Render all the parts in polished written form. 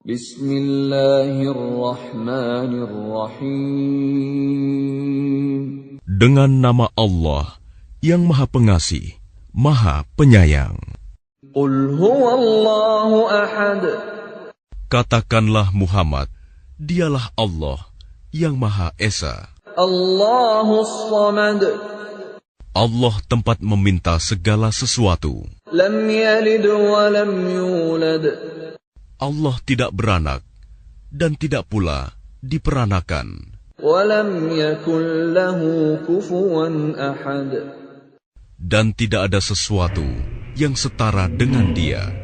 Bismillahirrahmanirrahim. Dengan nama Allah yang Maha Pengasih, Maha Penyayang. Qul huwallahu ahad. Katakanlah Muhammad, dialah Allah yang Maha Esa. Allahus samad. Allah tempat meminta segala sesuatu. Lam yalid wa lam yulad. Allah tidak beranak dan tidak pula diperanakan. Wa lam yakul lahu kufuwan ahad. Dan tidak ada sesuatu yang setara dengan Dia.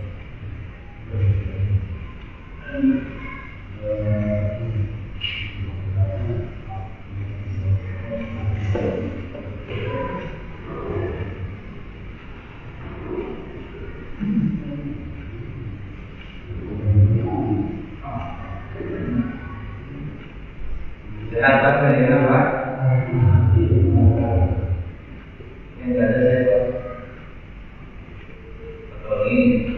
Apa yang apa? Yang ada saya atau ini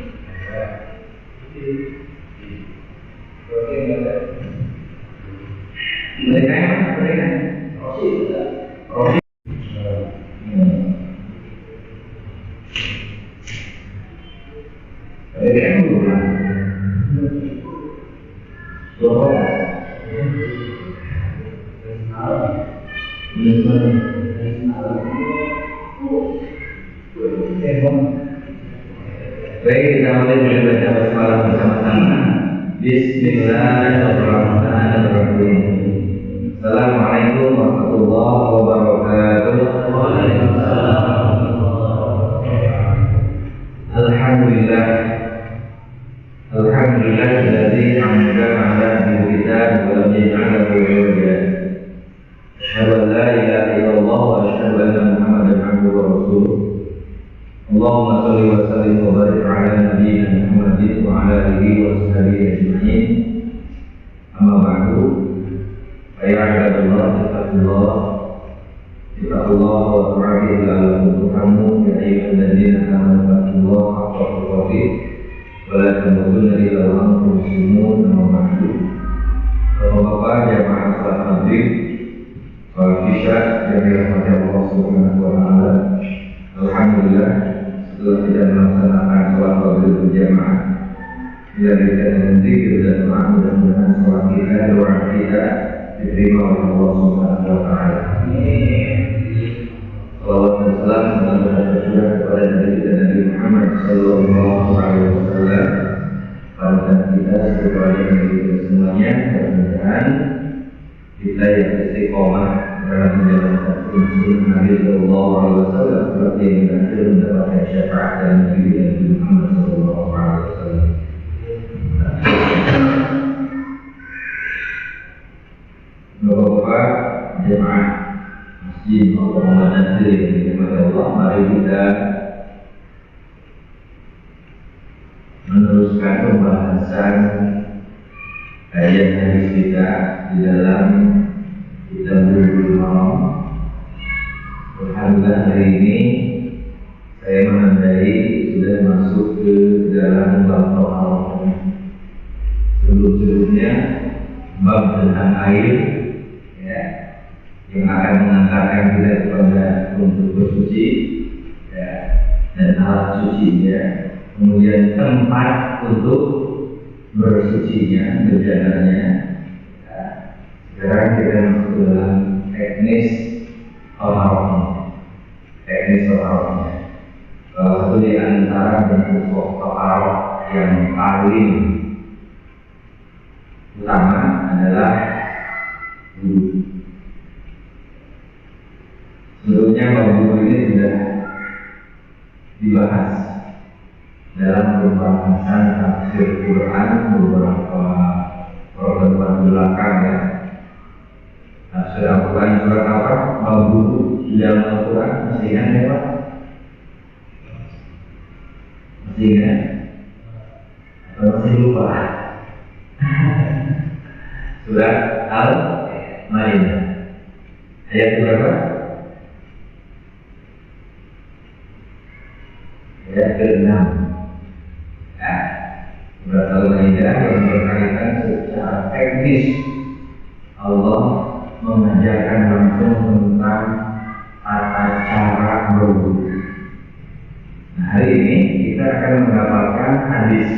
baik, kita mulai baca basmalah bersama-sama. Bismillahirrahmanirrahim. Assalamualaikum warahmatullahi wabarakatuh. Alhamdulillah. Alhamdulillahilladzi anzala ala kitab wa lam yaj'al lahu 'iwaja. Asyhadu an la ilaha illallah wa asyhadu anna Muhammadan 'abduhu wa rasuluh. Allahumma shalli wa sallim wa barik ala nabiyyina Muhammadin wa ala alihi wa sahbihi ajma'in. Amma ba'du. Ya ibadallah, ittaqullah wa ta'budu la'allakum turhamun. Ya ayyuhalladzina amanu taqullaha haqqa tuqatih wa la tamutunna illa wa antum muslimun. Amma ba'du. Bapak-bapak jamaah salat maghrib wa isya yang dirahmati Allah Subhanahu wa taala. Alhamdulillah, setelah kita melaksanakan sholat maghrib berjamaah, dilanjutkan dengan zikir dan doa, mudah-mudahan sholat kita, doa kita diterima oleh Allah Subhanahu wa taala. Salawat dan salam semoga tercurah kepada Nabi kita Nabi Muhammad sallallahu alaihi wasallam, panutan kita kepada Nabi kita semuanya. Mudah-mudahan kita yang istiqomah dalam menjalankan sunnah Nabi sallallahu alaihi wasallam seperti yang berakhir mendapatkan syafaat dan Nabi Muhammad sallallahu alaihi wasallam. Bapak-bapak jemaah Masjid Muhammad Nasir yang dirahmati Allah, mari kita meneruskan pembahasan kajian hadis kita di dalam kitab Bulughul Maram. Alhamdulillah, hari ini saya menandai sudah masuk ke dalam bab taharah. Sebelum-sebelumnya bab tentang air, ya, yang akan mengantarkan kita kepada untuk bersuci, ya, dan alat sucinya, kemudian tempat untuk bersucinya, berjalannya. Ya. Sekarang kita masuk ke dalam teknis taharahnya. Salah satu di antara bentuk taharah yang paling utama adalah wudu. Sebelumnya wudu ini sudah dibahas dalam pembahasan tafsir Quran beberapa pertemuan belakang, ya. Tafsir Al-Quran surat apa? Wudu di dalam Al-Quran masih ingat ya Pak? Masih ingat? Atau masih lupa? Surat Al-Maidah ayat berapa? Ayat ke-6. Ya, surat Al-Maidah Al-Maidah yang berkaitan secara teknis. Allah mengajarkan langsung tentang tata cara berwudu. Nah, hari ini kita akan mendapatkan hadis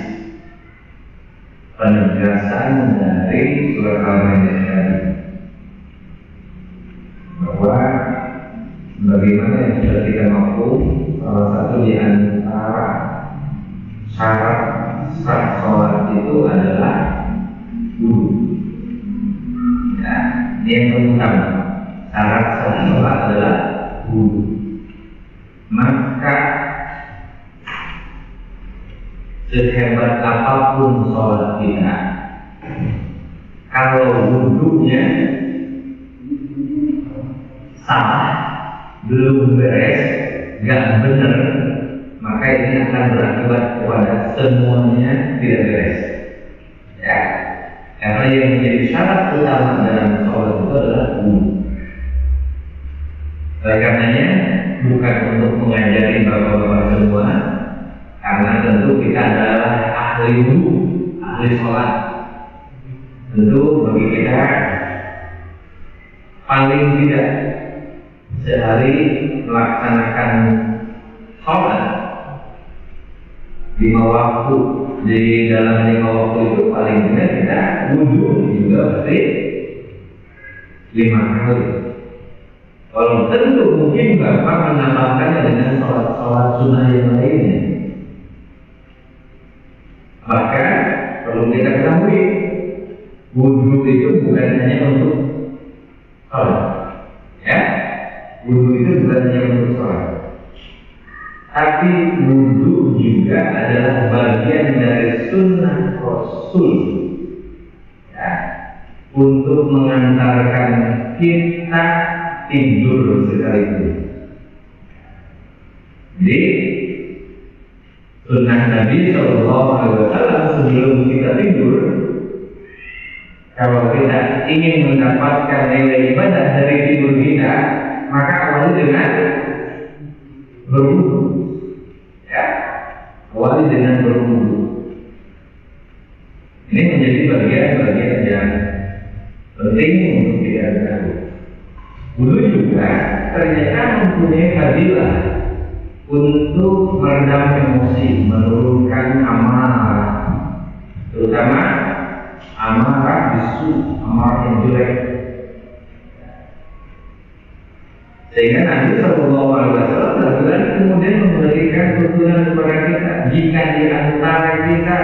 penegasan dari surat Al-Maidah tadi, bahwa bagaimana yang sudah kita mampu, salah satu di antara syarat sah sholat itu adalah wudu. Ya, ini yang pertama, syarat sah sholat adalah wudu. Maka sehebat apapun sholat kita, kalau wudunya salah, belum beres, nggak benar, maka ini akan berakibat kepada semuanya tidak beres. Ya, karena yang menjadi syarat utama dalam sholat itu adalah wudu. Oleh karenanya, bukan untuk mengajari bapak-bapak semua, karena tentu kita adalah ahli wudu, ahli sholat. Tentu bagi kita paling tidak sehari melaksanakan sholat 5 waktu. Di dalam 5 waktu itu paling tidak kita wudu juga berarti 5 kali. Kalau tentu mungkin Bapak menambahkannya dengan sholat sunnah yang lainnya. Bahkan perlu kita ketahui, wudu itu bukan hanya untuk sholat, ya. Wudu itu bukan hanya untuk sholat, tapi wudu juga adalah bagian dari sunnah Rasul, ya, untuk mengantarkan kita tidur sekalipun. Jadi sunnah Nabi SAW sebelum kita tidur, kalau kita ingin mendapatkan nilai ibadah dari tidur kita, maka awali dengan berwudu. Ya, awali dengan berwudu. Ini menjadi bagian-bagian yang penting untuk kita ketahui. Wudu juga ternyata mempunyai fadilah untuk meredam emosi, menurunkan amarah, terutama amarah bisu, amarah yang jelek. Sehingga Nabi SAW kemudian memberikan tuntunan kepada kita, jika di antara kita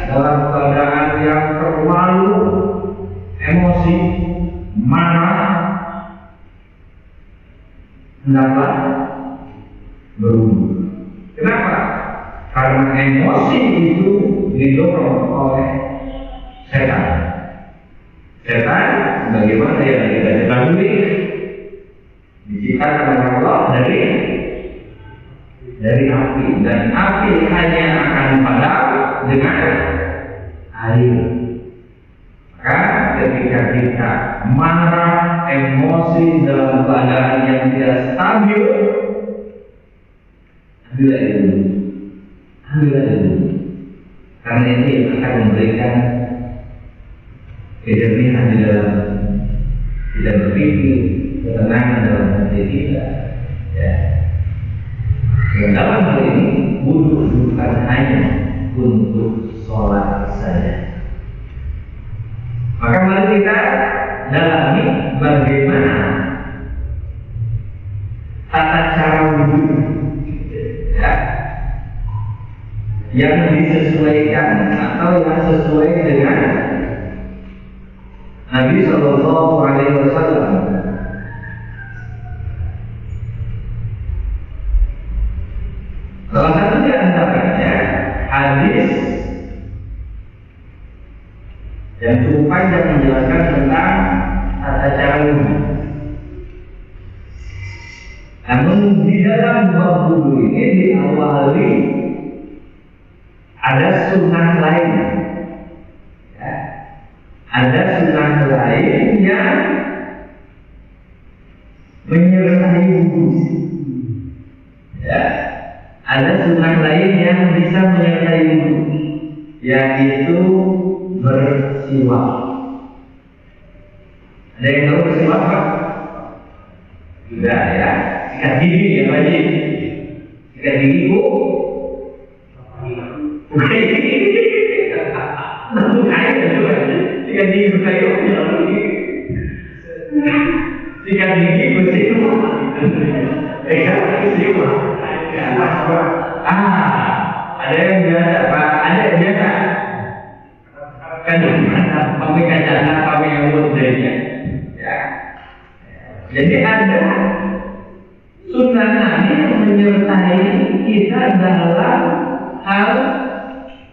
dalam keadaan yang terlalu emosi, marah, hendaklah berwudu. Kenapa? Karena emosi itu didorong oleh setan. Setan, bagaimana yang kita ketahui, diciptakan oleh Allah dari api, dan api hanya akan padam dengan air. Maka ketika kita marah, emosi dalam keadaan yang tidak stabil, ambillah itu, karena ini akan memberikan kejernihan di dalam tidak berpikir, ketenangan dalam hati kita. Ya. Dan dalam hal ini wudu bukan hanya untuk sholat saja. Maka mari kita dalami bagaimana tata cara wudu, ya, yang disesuaikan atau yang sesuai dengan Nabi Sallallahu Alaihi Wasallam. Salah satu di antaranya hadis yang cukup panjang menjelaskan tentang tata cara wudu. Namun di dalam bab wudu ini diawali ada sunnah lain, ya. Ada sunnah lain yang menyertai wudu, ya. Ada sunnah lain yang bisa menyertai wudu. yaitu bersiwak. Ada yang tahu bersiwak Pak? Sudah ya. Sikat gigi ya Pak Haji. Sikat gigi Bu. Bukan juga. Sikat gigi bukan ya. Sikat gigi bersiwak. Bersiwak. Ada yang biasa Pak. Ada yang biasa. Kan pakai kacamata, pakai yang mudanya. Ya. Jadi ada sunnah Nabi yang menyertai kita dalam hal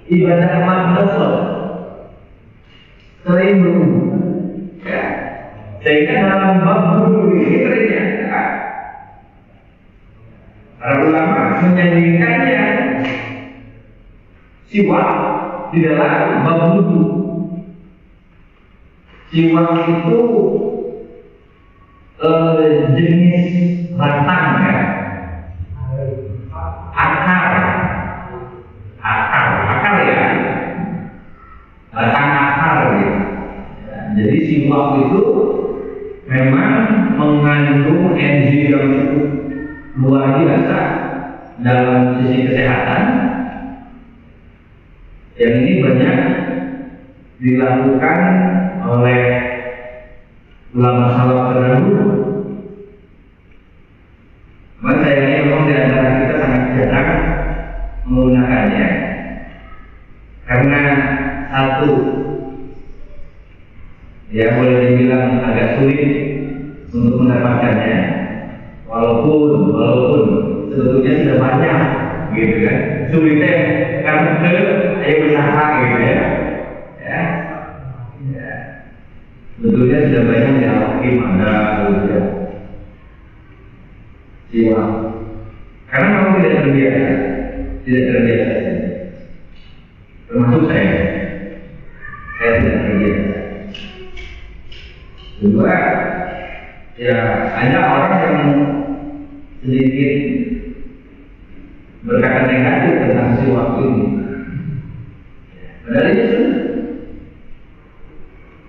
ibadah madrasah. Sering berumur. Ya. Sehingga dalam bab wudu ini ternyata para ulama menyanjungkannya siwak di dalam bab wudu. Siwak itu jenis batang ya, akar ya, batang akar gitu. Jadi siwak itu memang mengandung enzim yang cukup luar biasa dalam sisi kesehatan. Yang ini banyak dilakukan oleh ulama salaf terdahulu. Maka sayangnya memang di antara kita sangat jarang menggunakannya karena satu, ya boleh dibilang agak sulit untuk mendapatkannya, walaupun sebetulnya sudah banyak, gitu kan? Sulitnya karena ayo usaha gitu ya. Sebetulnya sudah banyak di Al-Hakim ada gitu ya. Siwak. Karena memang tidak terbiasa. Termasuk saya tidak terbiasa. Kedua, ya ada orang yang sedikit berkata negatif tentang siwak ini. Padahal itu sudah.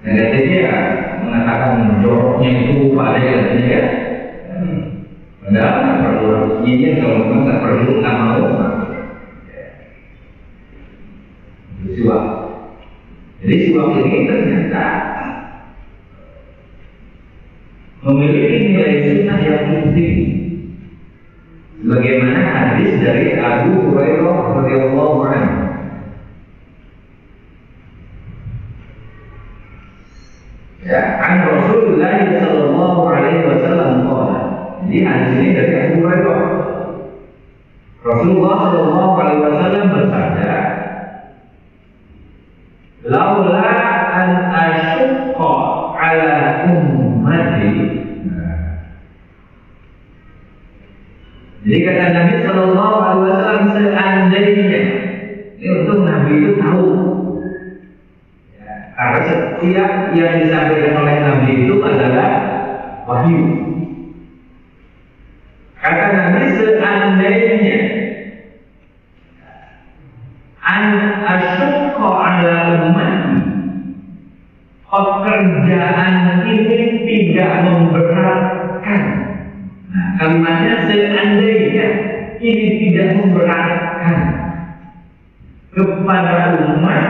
Negatifnya mengatakan joroknya itu pada katanya ya. Padahal nggak perlu harus izin, kalau memang nggak perlu nggak mau. Siwak. Jadi siwak ini ternyata memiliki nilai sunnah yang penting. Bagaimana hadis dari Abu Hurairah radhiyallahu anhu. Ya, an Rasulullah sallallahu alaihi wasallam qala. Jadi hadis ini dari Abu Hurairah. Rasulullah sallallahu alaihi wasallam bersabda, "Laula an asyqa ala ummati." Jadi kata Nabi sallallahu alaihi wasallam, seandainya, ini untuk Nabi itu tahu. Karena setiap yang disampaikan oleh Nabi itu adalah wahyu. Kata Nabi, seandainya an asyqa ala ummati, pekerjaan ini tidak memberatkan. Nah, kalimatnya seandainya ini tidak memberatkan kepada umat,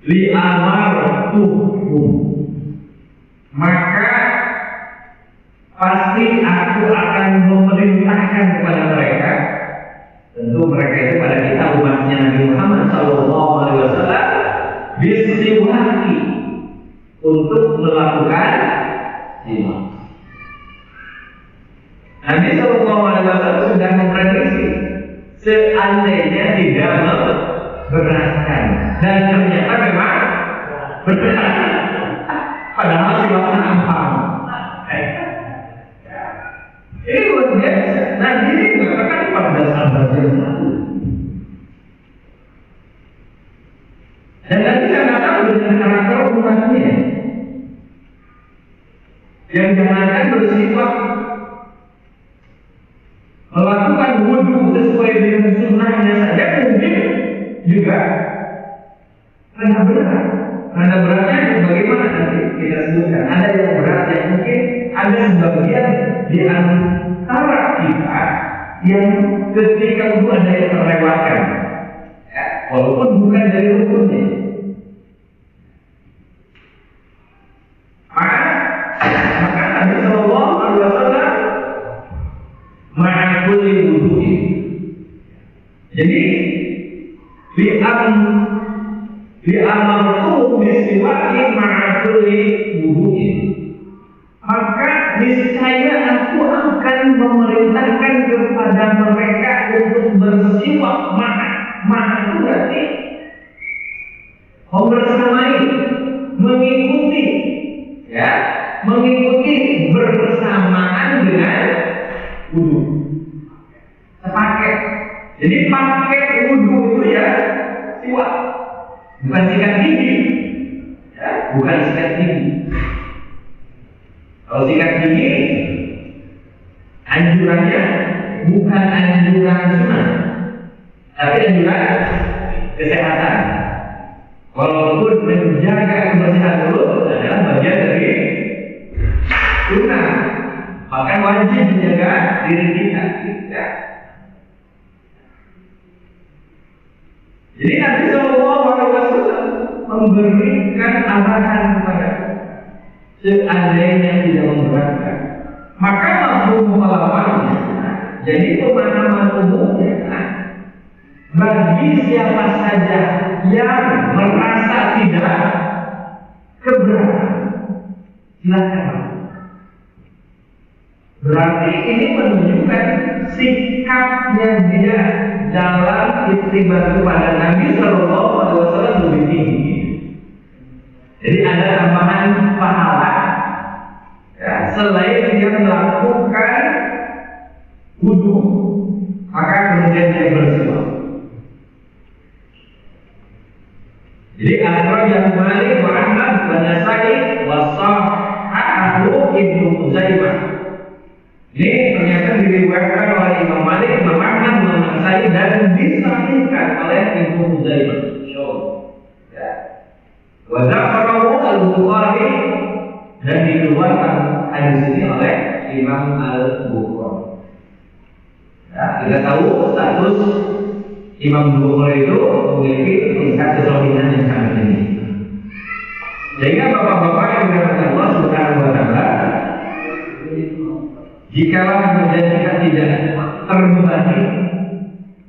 li amartuhum, maka pasti aku akan memerintahkan kepada mereka. Tentu mereka itu pada kita umatnya Nabi Muhammad sallallahu alaihi wasallam, bisiwaki, untuk melakukan siwak. Nabi sallallahu alaihi wasallam sudah memprediksi seandainya tidak memberatkan, dan ternyata memang berat. Padahal siwaknya ampang. Ini luar biasa. Nah, ini mengatakan pada sahabat yang lalu. Dan nanti saya tahu dengan karakter umatnya yang jangankan bersiwak, melakukan wudhu sesuai dengan sunnahnya saja mungkin juga rada berat. Rada beratnya bagaimana nanti kita sebutkan. Ada yang berat yang mungkin ada sebagian di antara kita yang ketika itu ada yang terlewatkan, ya, walaupun bukan dari rukunnya. Maka Nabi Sallallahu Alaihi Wasallam ma'akuli wudu'i. Jadi diamartu bisiwaki ma'akuli wudu'i. Maka niscaya aku akan memerintahkan kepada mereka untuk bersiwak. Ma'a itu berarti membersamai, mengikuti, ya, mengikuti bersamaan dengan wudu. Sepaket. Jadi paket wudu itu ya siwak, bukan sikat gigi, ya, bukan sikat gigi. Kalau sikat gigi, anjurannya bukan anjuran sunnah, tapi anjuran kesehatan. Walaupun menjaga kebersihan mulut adalah bagian dari sunnah, bahkan wajib menjaga diri kita. Ya. Jadi Nabi Sallallahu Alaihi Wasallam memberikan arahan kepada seandainya tidak memberatkan, maka mampu melawannya. Jadi pemahaman umumnya, bagi siapa saja yang merasa tidak keberatan, silakan. Berarti ini menunjukkan sikapnya dia dalam iktibar kepada Nabi Sallallahu Alaihi Wasallam lebih tinggi. Jadi ada tambahan pahala, ya, selain dia melakukan wudu, maka kemudian dia bersiwak. Jadi akhrajah Malik wa Ahmad wa Nasai wa Sahhahu Ibnu Khuzaimah. Ini ternyata diriwayatkan oleh Imam Malik, Imam Ahmad, Imam Nasai dan disahihkan oleh Ibnu Khuzaimah. Ya. Wa dzakarahu Al-Bukhari dan dikeluarkan hadis ini oleh Imam Al-Bukhari. Ya, kita tahu status Imam Bukhari itu memiliki tingkat kesohihan yang sangat tinggi. Sehingga bapak-bapak yang dirahmati Allah Subhanahu wa Ta'ala, jikalau kemudian kita tidak terbebani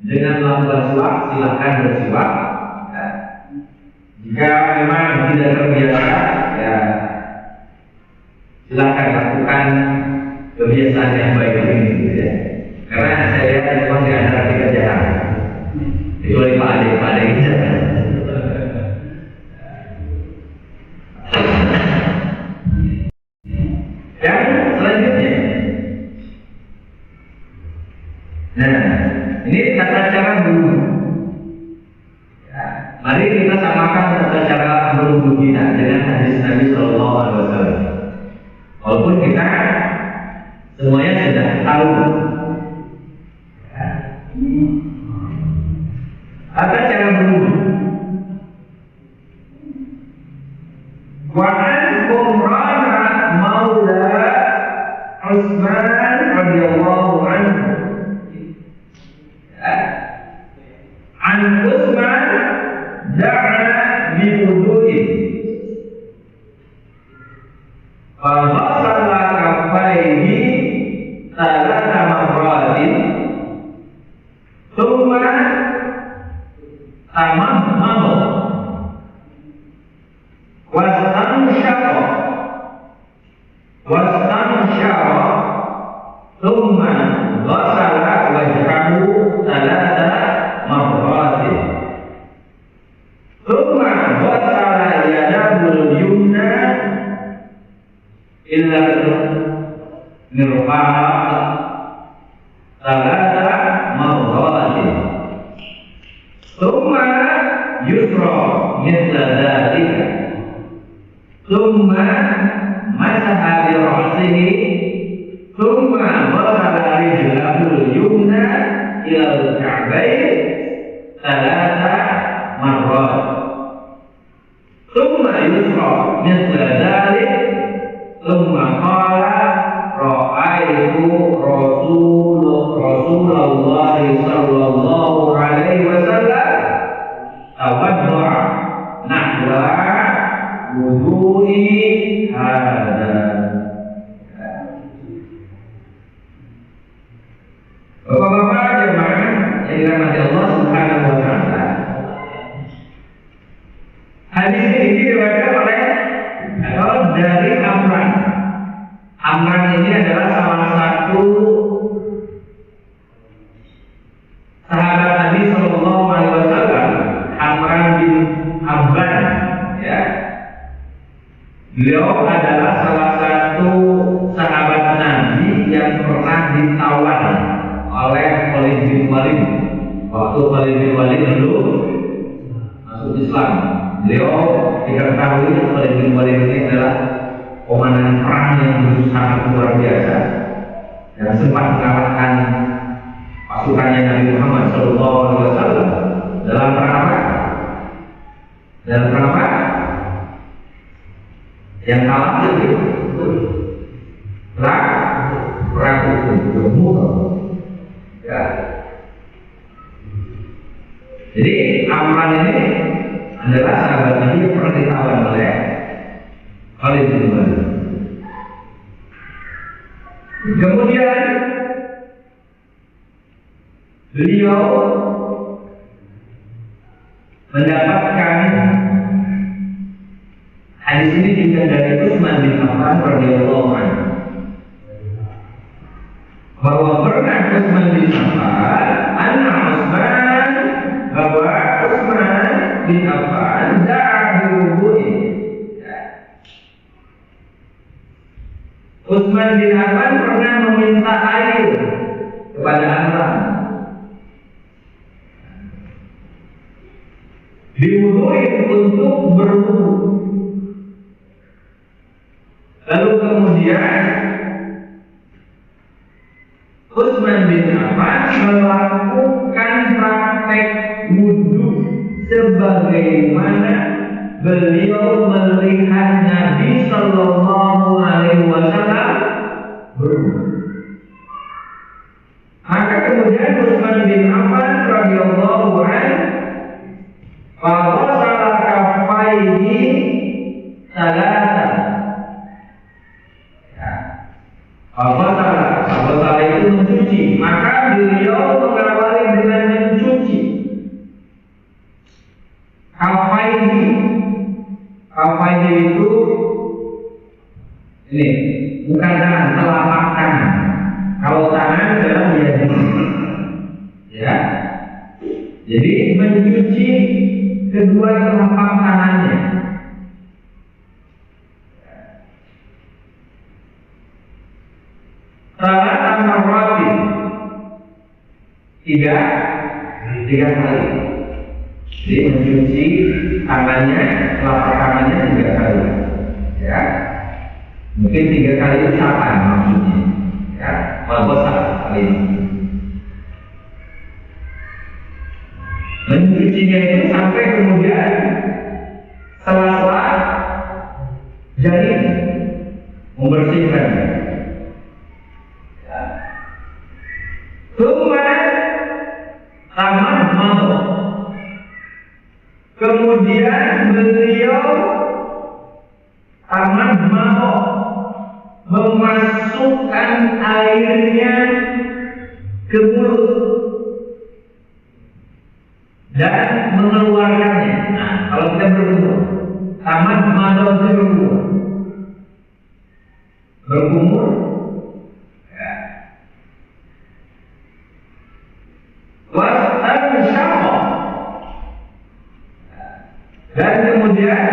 dengan melakukan siwak, silakan bersiwak. Ya. Jika memang tidak terbiasa, ya silakan lakukan kebiasaan yang baik ini, gitu ya. Karena saya lihat memang di antara kita jarang, kecuali Pak Ade kita. Dan selanjutnya, nah ini tata cara berwudu. Ya, mari kita samakan tata cara berwudu kita dengan hadis Nabi Sallallahu Alaihi Wasallam. Walaupun kita semuanya sudah tahu. Tata cara berwudu. Wa'an Umrana Maula Utsman radhiyallahu anhu. An Utsman da'a bi wudu'in. Fa ghasala kaffaihi thalatha marratin. Thumma tamammama wastanshara thumma ghasala wajhahu thalatha marratin thumma ghasala yadahu yumna illa mirfaq thalatha marratin thumma yusra mithla dhalika thumma masaha bi ra'sihi thumma ghasala rijlahu al-yumna ila al-ka'bayn thalatha Rasulullah sallallahu alaihi wasallam tawaddu'a nahwa wudu'i hadza. Bapak-bapak jemaah yang dirahmati Allah Subhanahu wa taala. Hadis ini diriwayatkan oleh dari Amran. Amran ini adalah salah satu sahabat Nabi Sallallahu Alaihi Wasallam, Amran bin Abban. Ya, beliau adalah salah satu sahabat Nabi yang pernah ditawan oleh Khalid bin Walid. Waktu Khalid bin Walid belum masuk Islam, beliau diketahui Khalid bin Walid ini adalah komandan perang yang begitu sangat luar biasa dan sempat mengalahkan pasukannya Nabi Muhammad SAW dalam perang apa? Dalam perang apa? Yang kalah itu perang hukum. Ya. Jadi Amran ini adalah sahabat Nabi yang pernah ditawan oleh Khalid bin Walid. Kemudian beliau mendapatkan hadis ini juga dari Utsman bin Affan radhiyallahu anhu, bahwa pernah Utsman bin Affan, bahwa Utsman bin Affan Utsman bin Affan pernah meminta air kepada Amran, diwuduin untuk berwudu. Lalu kemudian Utsman bin Affan melakukan praktek wudu sebagaimana beliau melihat Nabi Sallallahu Alaihi Wasallam berwudu. Maka kemudian Utsman bin Affan radhiyallahu anhu fawasala kaffaihi salasa. Fawasala itu mencuci, maka beliau mengawali dengan mencuci kaffaihi. Kaffaihi itu ini bukan tangan, telapak tangan. Kalau tangan adalah yadi. Ya. Jadi mencuci kedua telapak tangannya. Salah roti tiga kali. Jadi mencuci tangannya, telapak tangannya 3 kali. Ya. Mungkin 3 kali ucapan maksudnya. Ya, wal-basar kali ini. Mencucinya itu sampai kemudian sela-sela jari, membersihkannya. Ya. Kemudian tamat mau. Kemudian beliau tamat mau memasukkan airnya ke mulut dan mengeluarkannya. Nah, kalau kita berkumur, tamat mau berkumur, ya. Dan kemudian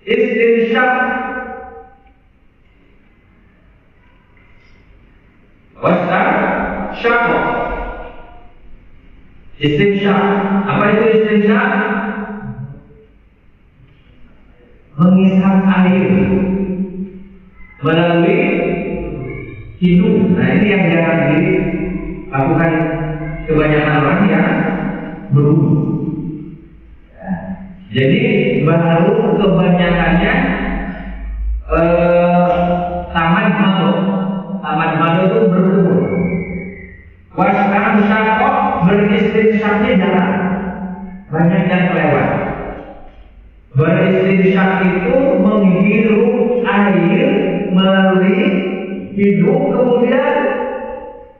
beristinsyaq. Wastinsyaq. Istinsyaq. Apa itu istinsyaq? Menghisap air melalui hidung. Nah, ini yang jarang dilakukan kebanyakan orang yang berwudu. Jadi baru kebanyakannya tamat madu itu berkumur. Wasana musyakoh beristinsyak jarang, banyak yang kelewat. Beristinsyak itu menghirup air melalui hidung kemudian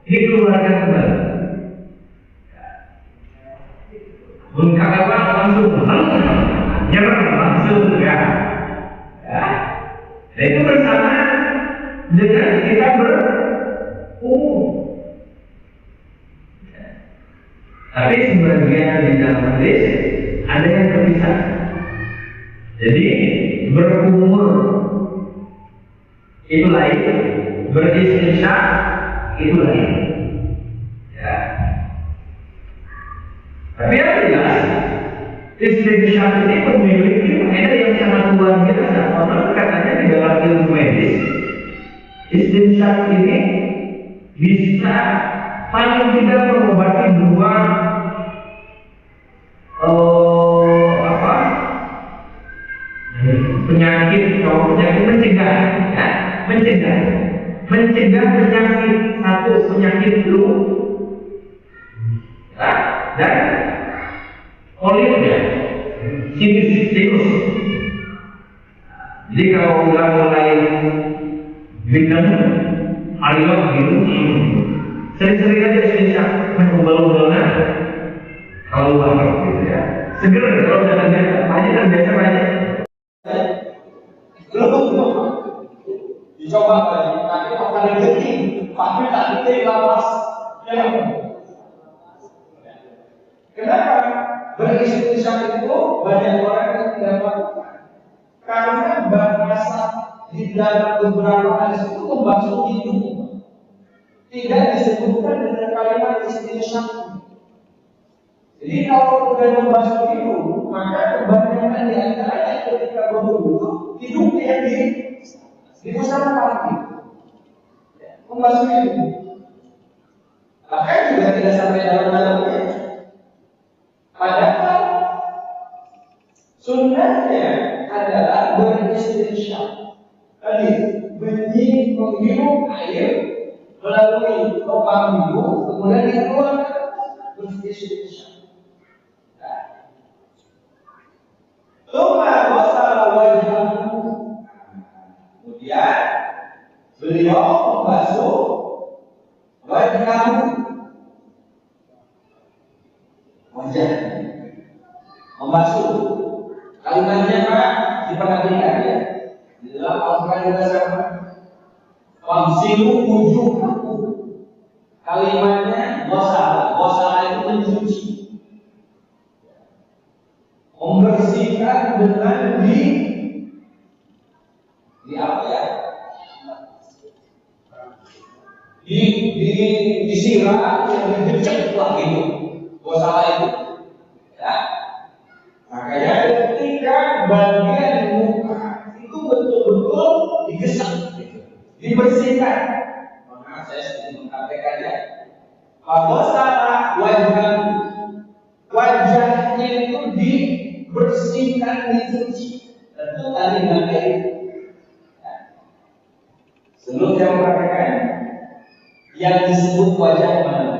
dikeluarkan kembali. Bukan lewat langsung nyerang langsung ya. Dan itu bersama dengan kita berumur. Tapi sebagian di dalam hadis ada yang terpisah. Jadi berumur itu lain, beristinsyak itu lain. Ya. Tapi yang jelas istinsyak ini memiliki faedah yang sangat luar biasa. Karena katanya di dalam ilmu medis istinsyak ini bisa paling tidak mengobati dua penyakit mencegah, ya, mencegah penyakit. Satu penyakit flu dan kolinnya sinus. Jadi kalau mulai bintang ayam gitu, sering-sering aja istinsyak mengumpul-umpulnya kalau lapar gitu ya. Segera kalau udah biasa, banyak biasa banyak. Dicoba lagi, tapi akan rezeki, tapi tak diterima lapas. Kenapa? Beristinsyak itu banyak orang yang tidak melakukan. Karena bahasa di dalam beberapa hadis itu membasuh hidung, tidak disebutkan dengan kalimat istinsyak. Jadi kalau sudah membasuh hidung, maka kebanyakan di antaranya ketika berwudu hidungnya yang dimusnahkan, membasuh hidung. Bahkan juga tidak sampai dalam-dalamnya. Padahal sunnahnya adalah beristinsyak. Tadi menghirup air melalui lubang hidung, kemudian dikeluarkan beristinsyak. Kemudian beliau membasuh wajah, membasuh. Kalimatnya Pak diperhatikan ya. Di dalam Al-Quran juga sama. Wamsilu wujuhakum. Kalimatnya wasala itu mencuci, membersihkan dengan di apa ya? Disiram yang dicek lah gitu. Wasala itu. Ya. Makanya ketika bagian muka itu betul-betul digesek, gitu, dibersihkan. Maka saya sedang mengatakan ya, wasala wajahnya itu dibersihkan, dicuci. Tentu tadi nanti sebelum saya mengatakan yang disebut wajah mana?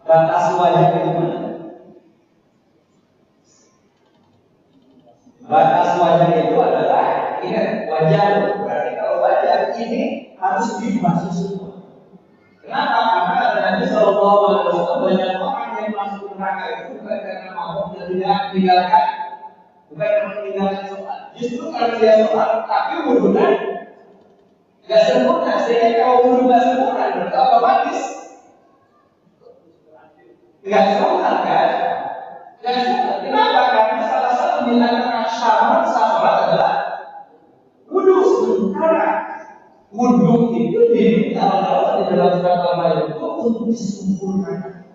Batas wajah itu mana? Batas wajah itu adalah ingat wajah. Berarti kalau wajah ini harus dibasuh semua. Kenapa? Karena Nabi Sallallahu Alaihi Wasallam banyak orang yang masuk neraka itu bukan karena mabuk dan tidak meninggalkan, bukan karena meninggalkan sholat. Justru karena dia sholat tapi wudunya nggak sempurna. Sehingga kalau wudu nggak sempurna berarti otomatis nggak sholat kan? Nggak sholat. Kenapa? Karena salah satu di antara syarat sholat adalah wudu. Sementara wudu itu diminta oleh Allah di dalam surat Al-Ma'idah itu untuk disempurnakan.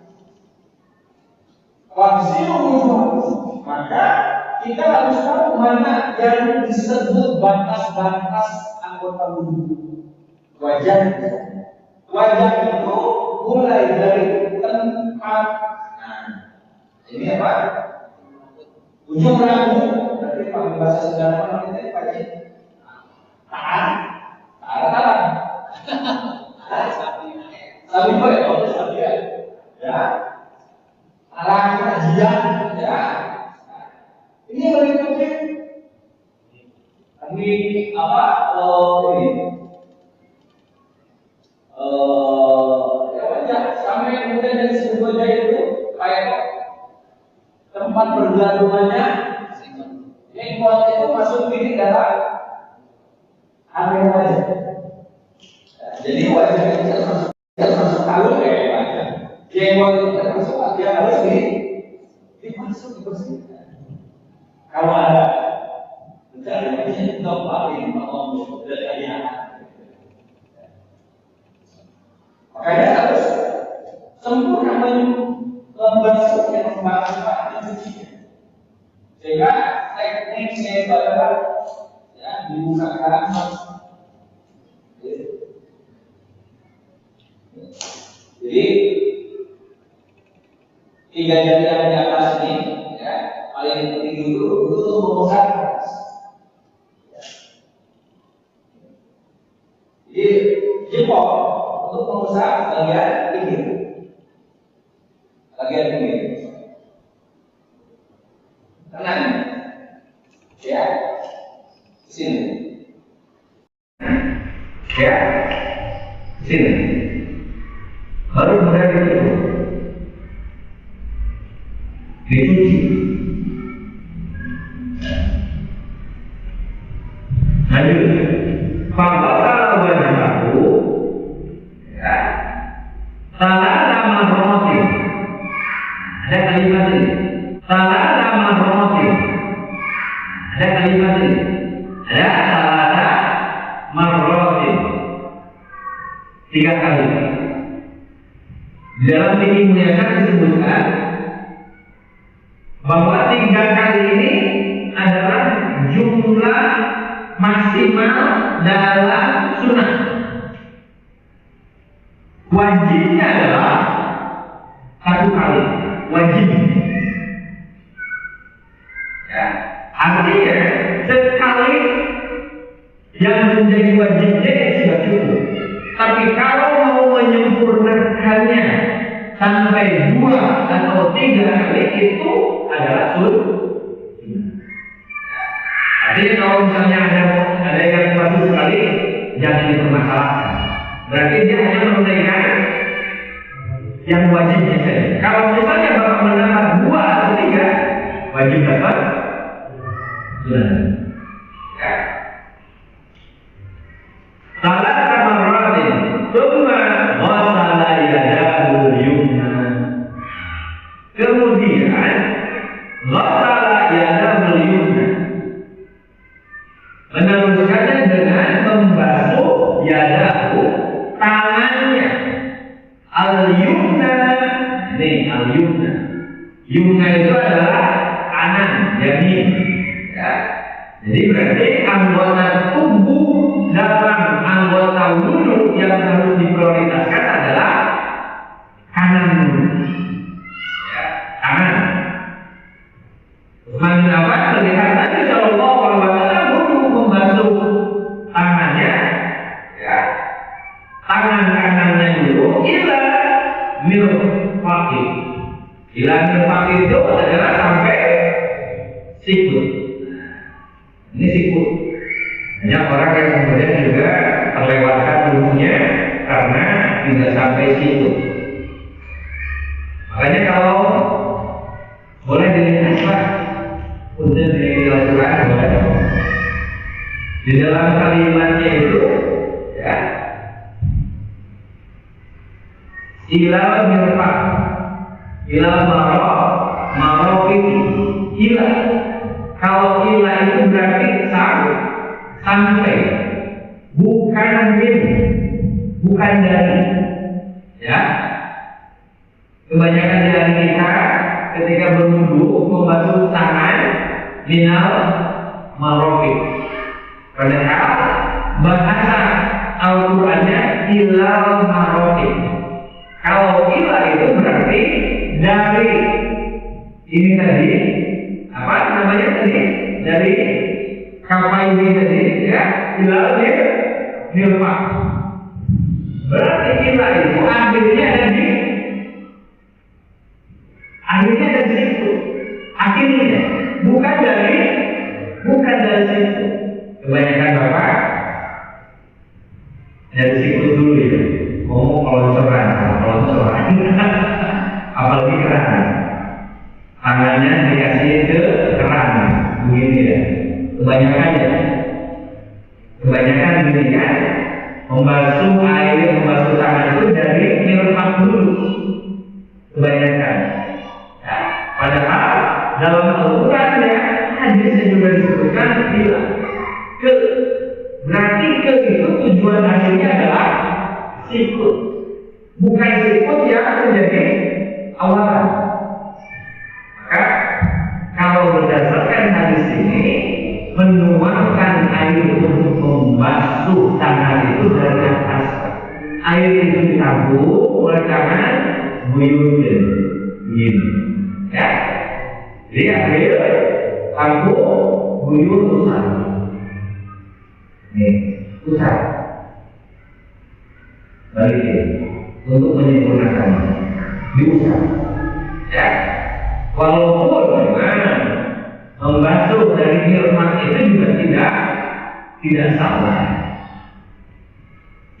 Wajib wudu. Maka kita harus tahu mana yang disebut batas-batas anggota wudu. Wajah itu mulai dari tempat. Ini apa? Ujung rambut. Berarti pakai bahasa sederhana kita pakai tangan Salah. Sabi ko sabi ya. Arah kajian ya. Ini berikutnya. Ini apa? Ini. Ya wajah sampai kemudian dari sebelumnya itu kayak tempat bergelantungannya jenggot itu masuk ini dalam area wajah. Jadi wajah itu termasuk tahu kayak wajah. Jenggot itu termasuk dia harus dimasuk dibersihkan. Kalau ada mencari wajah tempat ini mau berjaya. Makanya harus sempurna membasuh yang membasuh mencucinya. Sehingga tekniknya itu adalah ya, dibukakan. Jadi 3 jari yang di atas ini, ya, paling tinggi dulu untuk mengusap keras. Jadi jempol untuk mengusap bagian pinggir. Bagian pinggir. Kanan. Ya. Sini. Ya. Sini. Baru kemudian dicuci. Lanjut. Fakta wajhahu ya. Salasa marratin. Ada kalimat ini. Salasa marratin. Ada kalimat ini. Ada salasa marratin. 3 kali. Di dalam fikih muyassar disebutkan bahwa 3 kali ini adalah jumlah maksimal dalam sunnah. Wajibnya adalah 1 kali. Wajib. Ya. Artinya sekali yang menjadi wajibnya sudah cukup. Tapi kalau mau menyempurnakannya sampai 2 atau 3 kali itu adalah sunnah. Artinya kalau misalnya ada yang baru sekali jangan dipermasalahkan. Berarti dia hanya menunaikan yang wajibnya saja. Kalau misalnya bapak mendapat 2 atau 3 wajib dapat sunnah. Ya. Salah marratin tsumma ghasala yadahu yumna. Kemudian ghasala yadahu yumna. Meneruskannya dengan membasuh yadahu tangannya. Al-yumna. Ini al-yumna. Yumna itu adalah kanan, yamin. Ya. Jadi berarti anggota tubuh dalam anggota wudhu yang harus diprioritaskan adalah kanan. Ya, kanan. Mengapa? Terlihat Nabi Shallallahu Alaihi Wasallam wudhu membasuh tangannya, ya, tangan kanannya dulu, ila mirfaqi. Ila mirfaqi itu adalah sampai sikut. Ini sikut. Banyak orang yang kemudian juga terlewatkan wudhunya karena tidak sampai sikut. Makanya kalau boleh dilihat Pak, untuk dilakukan di dalam kalimatnya itu, ya, ilal mirfaq, ilal marofik, ila. Kalau ila itu berarti sampai, bukan min, bukan dari. Ya, kebanyakan dari kita ketika berwudu membasuh tangan minal marofik. Padahal bahasa Al-Qur'annya ilal marofik. Kalau ila itu berarti dari ini tadi, apa namanya tadi? Dari kapal ini tadi, ya, ilal nirma. Berarti ilah itu akhirnya ada di situ. Akhirnya bukan dari situ. Kebanyakan bapak dari situ dulu ya. Ngomong peloncoran, apalagi keran. Tangannya dikasih ke keran, begini ya. Kebanyakan gini kan, membasuh tangan itu dari nirmat dulu. Kebanyakan. Ya, padahal dalam Al-Quran ya, hadisnya juga disebutkan bila berarti itu tujuan akhirnya adalah sikut, bukan sikut yang menjadi awalan. Maka kalau berdasarkan hadis ini, menuangkan air untuk membasuh tangan itu dari atas. Air itu ditabur oleh tangan buyutnya, begini, ya. Jadi ambil tabur buyut usah, nih usah, balikin untuk menyempurnakannya, diusah, ya. Walaupun memang membasuh dari nirmat itu juga tidak salah.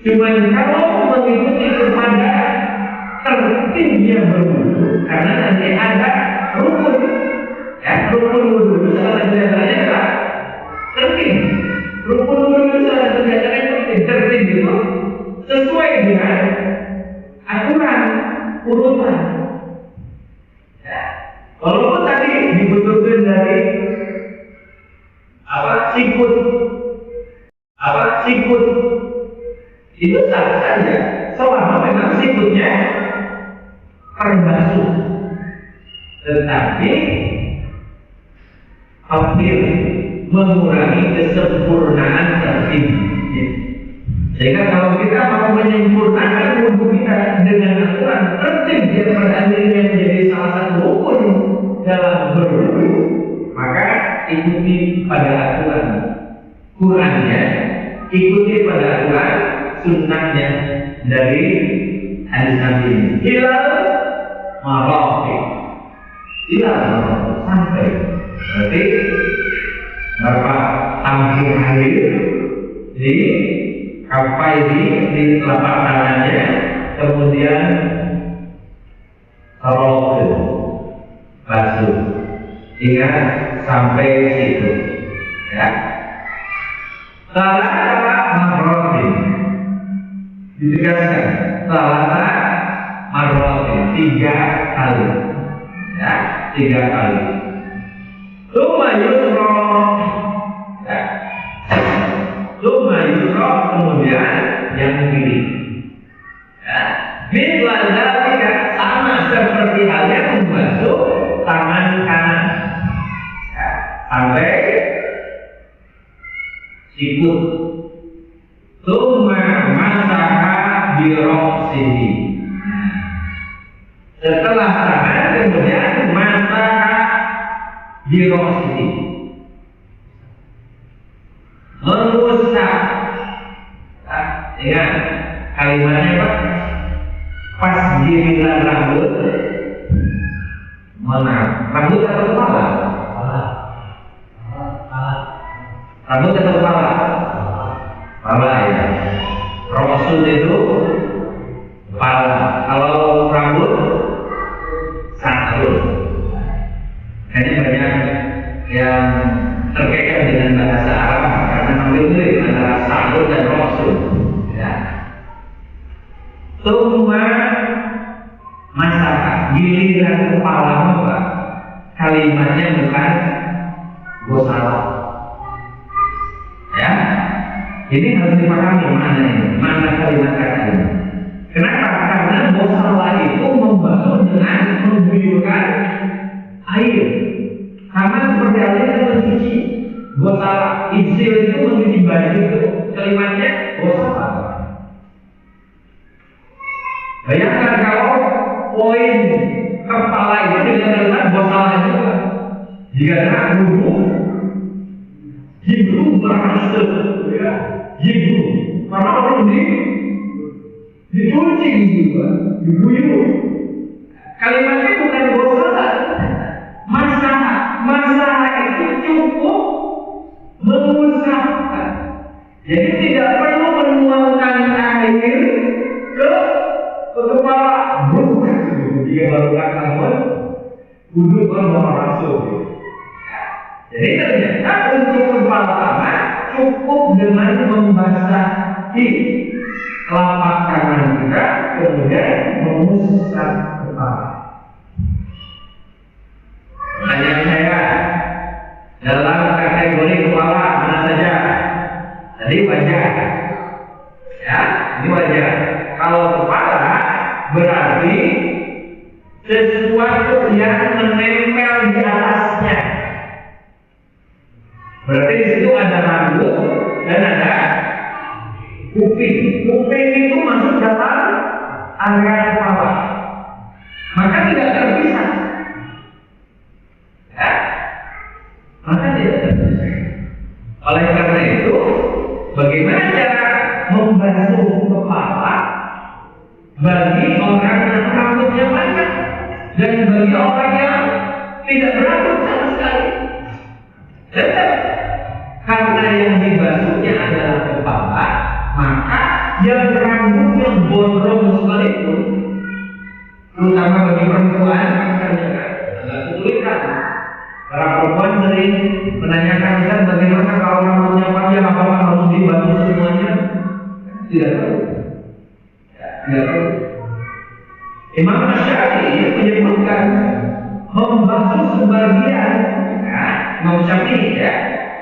Cuman kalau mengikuti kepada tertibnya berwudu, karena nanti ada rukun, ya, rukun wudu itu salah satu diantaranya adalah tertib. Rukun wudu itu salah satu diantaranya tertib itu sesuai dengan aturan urutan. Ya. Walaupun tadi dibutuhkan dari sikut itu sah saja selama memang sikutnya terbasuh, tetapi hampir mengurangi kesempurnaan tertibnya. Sehingga kalau kita mau menyempurnakan wudu kita dengan aturan tertib yang pada akhirnya menjadi salah satu rukun dalam berwudu, maka ikuti pada aturan Qurannya, ikuti pada aturan sunnahnya dari hadis Nabi ini. Hilal marafiq, sampai berarti berapa tampil air di kapai di telapak tangannya, kemudian tarokin basuh hingga sampai situ, ya. Salah marrotin ditegaskan, salah marrotin 3 kali, ya, 3 kali. Tsumma yusra, ya. Tsumma yusra, kemudian yang kiri, ya. Bila dzalika, sama seperti halnya membasuh tangan kanan, ya, sampai sikut. Tsumma masaha bi ra'sihi. Setelah tangan kemudian masaha bi ra'sihi, mengusap. Ingat kalimatnya apa? Pas giliran rambut, mana? Rambut atau kepala? Rambut atau kepala? Kepala, ya. Rasul itu kepala. Kalau rambut satu. Kayaknya banyak yang terkait dengan bahasa Arab karena memilih antara sa'ud dan rasul, ya. Tsumma masaha, giliran kepala, Pak. Kalimatnya bukan gosala, ya. Ini harus dipahami mana kalimat kata ini. Kenapa? Karena gosala itu membasuh dengan mengguyurkan air. Sama seperti halnya mencuci. Gosala, isil itu mencuci baju itu kalimatnya gosala. Bayangkan kalau poin kepala itu dengan kalimat gosala juga. Jika wudu, hidung berhasil, ya, hidung Karena harus dicuci gitu, diguyur. Kalimatnya bukan bosan. Masalah itu cukup mengusapkan. Jadi tidak perlu menuangkan air ke kepala. Bukan. Dia baru akan duduk mau masuk. Jadi ternyata untuk kepala tangan cukup dengan membasahi telapak tangan kita, kemudian mengusap kepala. Pertanyaan saya, dalam kategori kepala mana saja? Tadi wajah, ya, ini wajah. Kalau kepala berarti sesuatu yang menempel di atasnya. Berarti di situ ada rambut dan ada kuping. Kuping itu masuk dalam area kepala, maka tidak terpisah. Ya? Maka tidak terpisah. Oleh karena itu, bagaimana cara membasuh kepala bagi orang yang rambutnya panjang dan bagi orang yang tidak berambut sama sekali? Tetap karena yang dibasuhnya adalah kepala, maka yang rambutnya gondrong sekalipun, terutama bagi perempuan, ternyata agak kesulitan. Para perempuan sering menanyakan, kan bagaimana kalau rambutnya panjang, apakah harus dibasuh semuanya? Tidak perlu. Tidak perlu. Imam Syafi'i menyebutkan membasuh sebagian, Imam Syafi'i ya,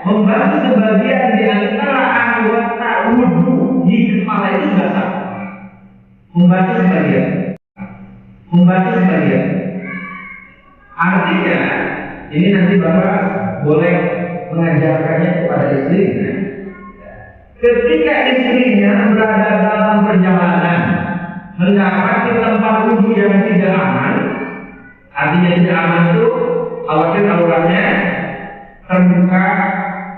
membasuh sebagian di antara anggota wudhu di kepala itu sudah sah. Membasuh sebagian. Artinya, ini nanti Bapak boleh mengajarkannya kepada istrinya. Ketika istrinya berada dalam perjalanan, mendapati tempat wudhu yang tidak aman, artinya tidak aman itu khawatir auratnya terbuka,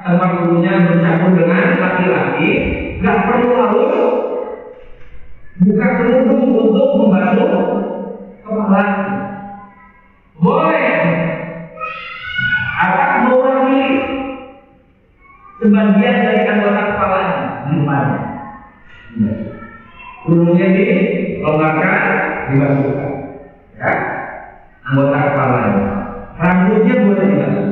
tempat wudhunya bercampur dengan laki-laki, nggak perlu harus buka kerudung untuk membasuh kepala. Boleh akan mewakili sebagian dari anggota kepalanya di depannya. Kerudungnya dilonggarkan, dibasuhkan, ya, anggota kepalanya. Rambutnya boleh dibasuh.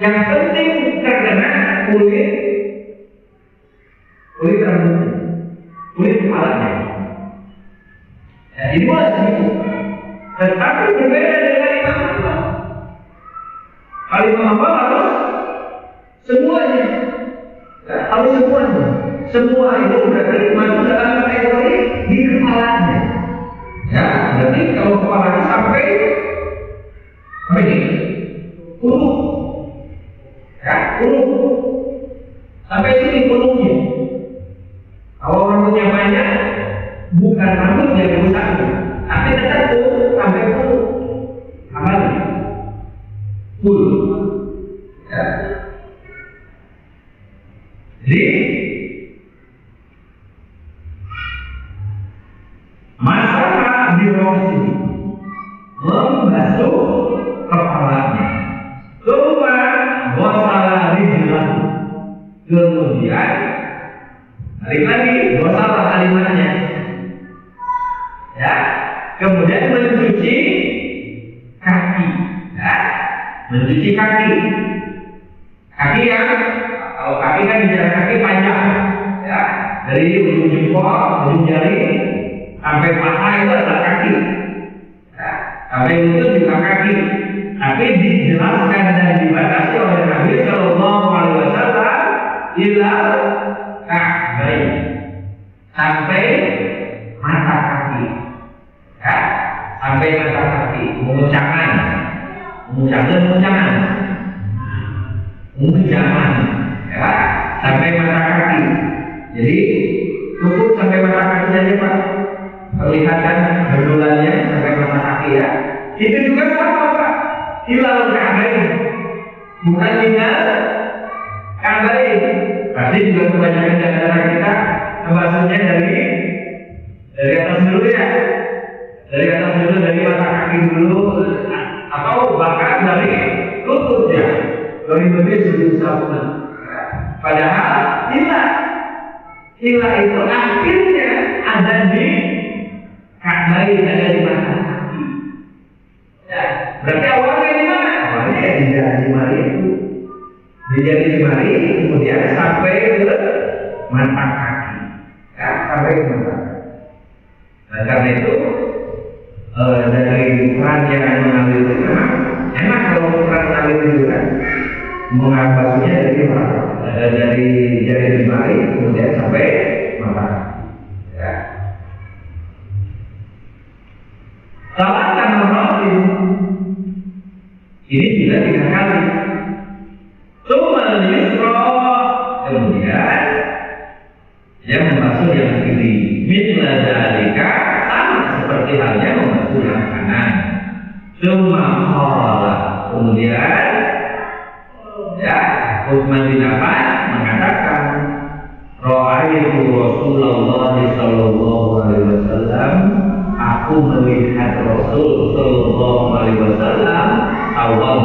Yang penting terkena kulit rambutnya, kulit kepalanya. Ya, ini boleh begitu. Tetapi berbeda dengan Imam Ahmad. Kalau Imam Ahmad harus semuanya, ya, harus semuanya. Semua itu berarti masuk dalam kategori di kepalanya. Ya, berarti kalau kepalanya sampai apa ini? Kuluk. Ya, kuluk. Sampai sini kuluknya. Kalau rambutnya banyak, bukan rambut yang rusak, tapi tetap kuluk sampai kuluk. Apa ini? Kuluk. Ya. Jadi masalah biologi membasuh kepalanya, kemudian wasalah rijlan, kemudian balik lagi wasalah kalimatnya, ya, kemudian mencuci kaki, ya, mencuci kaki yang kalau kaki kan jarak kaki panjang, ya, dari ujung jempol, ujung jari sampai paha itu adalah kaki, ya, sampai lutut juga kaki. Tapi dijelaskan dan dibatasi oleh Nabi Shallallahu Alaihi Wasallam ilal ka'bain, sampai mata kaki, ya, sampai mata kaki, mengucapkan, ya, sampai mata kaki. Jadi cukup sampai mata kaki saja Pak. Perlihatkan bendulannya sampai mata kaki ya. Itu juga sama Pak. Hilal ka'bain, bukan hilal ka'bain. Pasti juga kebanyakan di antara kita membahasnya dari atas dulu ya. Dari atas dulu, dari mata kaki dulu, atau bahkan dari lutut ya. Lebih sebelum sabunan. Padahal ilah itu akhirnya ada di kaki, ada di mata kaki. Ya, berarti awalnya di mana? Awalnya ya di jari itu. Di jari kemudian sampai ke mata kaki. Ya, sampai ke mata kaki. Nah, karena itu dari ukuran yang mengalir itu memang enak kalau ukuran mengalir itu kan mengabasnya dari jari jemari kemudian sampai mata kaki. Ya. Salahkan orang ini bila 3 kali. Kemudian yang membasuh yang kiri. Mithla dzalika, sama seperti halnya membasuh yang kanan. Kemudian ya Utsman bin Affan mengatakan, Ra'aitu Rasulullah sallallahu alaihi wasallam, aku melihat Rasul sallallahu alaihi wasallam awal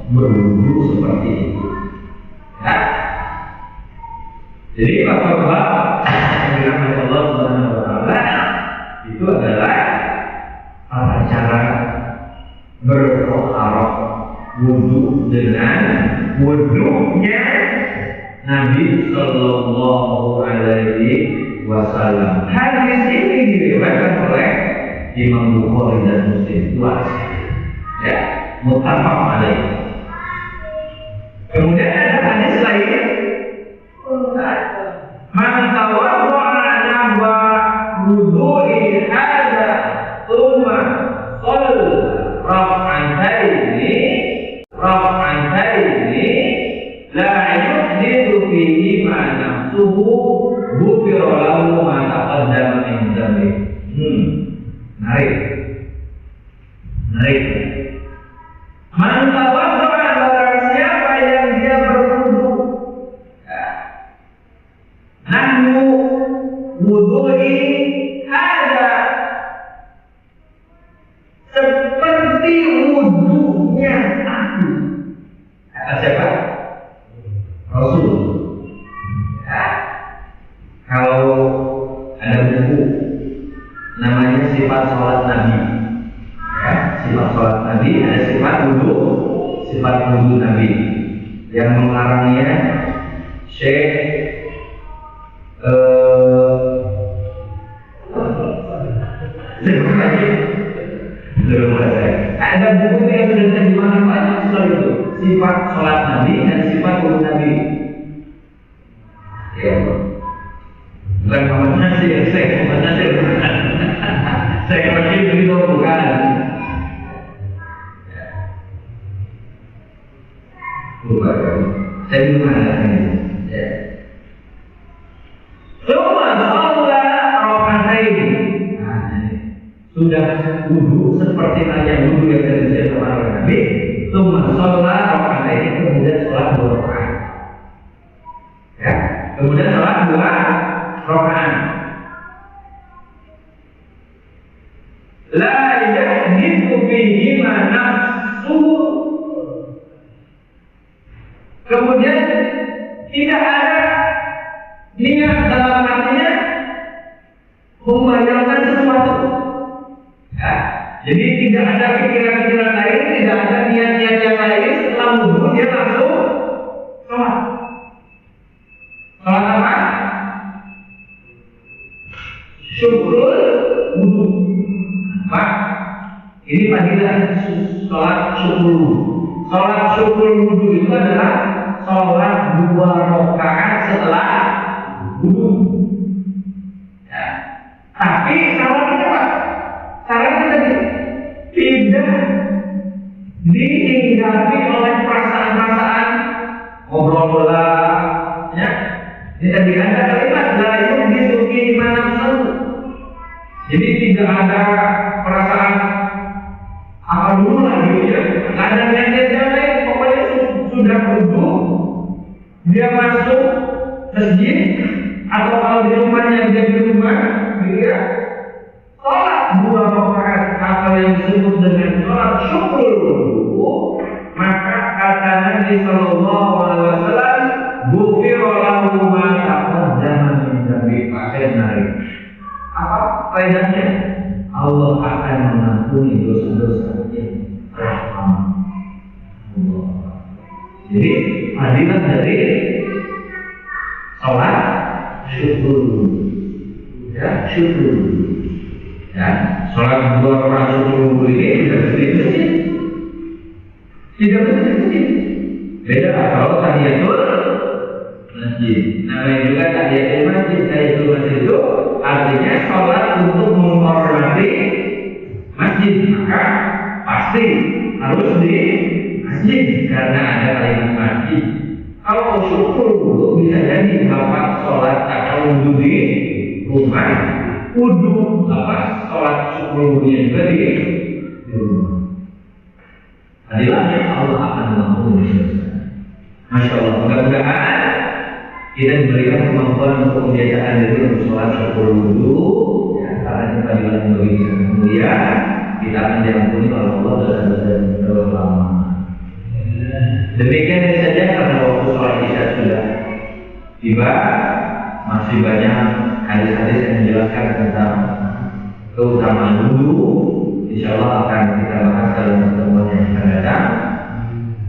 berwudu seperti itu. Ya. Jadi bapak-bapak yang dirahmati Allah Subhanahu wa taala itu adalah cara bertoharah wudu dengan wudunya Nabi sallallahu alaihi wasallam. Hadis ini diriwayatkan oleh Imam Bukhari dan Muslim. Ya, muttafaq alaih. Kemudian ada hadis lain, man tawadda'a nahwa wudu'i hadza thumma shalla raf'ataini la yuhdithu fihi ma nafsuhu ghufira lahu ma taqaddama min dhanbi. Menarik. Man tawadda'a, barang siapa yang dia berwudu, nahwu wudu'i hadza, seperti wudunya aku. Kata siapa? Rasul. Ya. Kalau ada buku namanya sifat sholat Nabi. Ya, sifat sholat Nabi, ada sifat wudu Nabi yang mengarangnya Syekh ada buku yang sudah terjemahkan banyak soal itu, sifat sholat Nabi dan sifat wudu Nabi. Ya, bukan Muhammad Nasir, saya pergi begitu bukan. Bukan, saya belum ada ini. Ya. Sudah wudu seperti halnya wudu yang terjadi oleh Nabi, sholat rakaat ini, kemudian sholat 2 rakaat. Ya, kemudian sholat 2 rakaat. La yahdithu bihi ma nafsu. Kemudian tidak ada niat dalam hatinya membayangkan sesuatu. Ya, jadi tidak ada pikiran-pikiran lain, tidak ada niat-niat yang lain. Setelah wudu dia langsung sholat. Sholat apa? Syukur wudu. Pak, ini panggilan sholat syukur wudu. Sholat syukur wudu itu adalah sholat 2 rakaat setelah wudu. Ya. Tapi sholatnya apa? Caranya tadi tidak dihinggapi oleh perasaan-perasaan ngobrol-ngobrol, ya. Tidak ada kalimat lain disuki manam. Jadi tidak ada perasaan apa dulu lagi ya. Tidak ada niat yang lain. Pokoknya sudah wudu dia masuk masjid atau kalau di rumahnya dia di rumah, dia sholat 2 rakaat atau yang disebut dengan sholat syukur wudu, maka kata Nabi Sallallahu Alaihi Wasallam, "Ghufira lahu ma taqaddama min dzambi." Apa faedahnya? Allah akan mengampuni dosa-dosanya. Jadi fadilah dari sholat syukur, ya syukur, ya sholat 2 rakaat syukur ini tidak mesti di masjid, tidak mesti di masjid. Beda kalau tahiyatul masjid. Namanya juga tahiyatul masjid. Tahiyatul masjid itu artinya sholat untuk menghormati masjid, maka pasti harus di masjid karena ada kalimat masjid. Kalau syukur dulu bisa jadi bapak sholat atau wudhu di rumah, wudhu bapak sholat syukur juga di rumah. Adilahnya Allah akan mengampuni dosa. Masya Allah, mudah-mudahan kita diberikan kemampuan untuk kebiasaan diri untuk sholat syukur wudhu, ya, karena kita bilang bagi mulia, kita akan diampuni oleh Allah dosa-dosa terlama. Demikian saja karena waktu sholat isya sudah tiba, masih banyak hadis-hadis yang menjelaskan tentang keutamaan wudhu. Insya Allah akan kita bahas dalam pertemuan yang akan datang.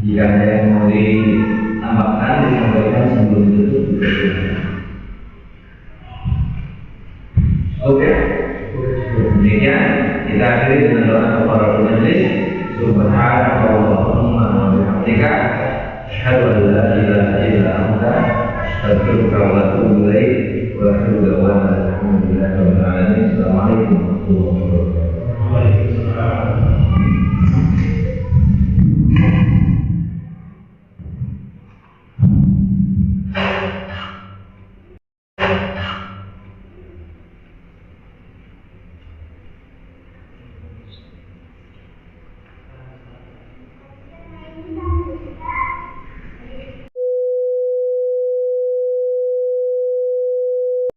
Jika ada yang mau ditambahkan, disampaikan sebelum ditutup. Oke. Demikian kita akhiri dengan doa kepada majelis. Subhanallahumma wa bihamdika, asyhadu an la ilaha illa anta, astaghfiruka wa atubu ilaik. Wa akhiru da'wana alhamdulillahi rabbil alamin. Assalamualaikum warahmatullahi wabarakatuh.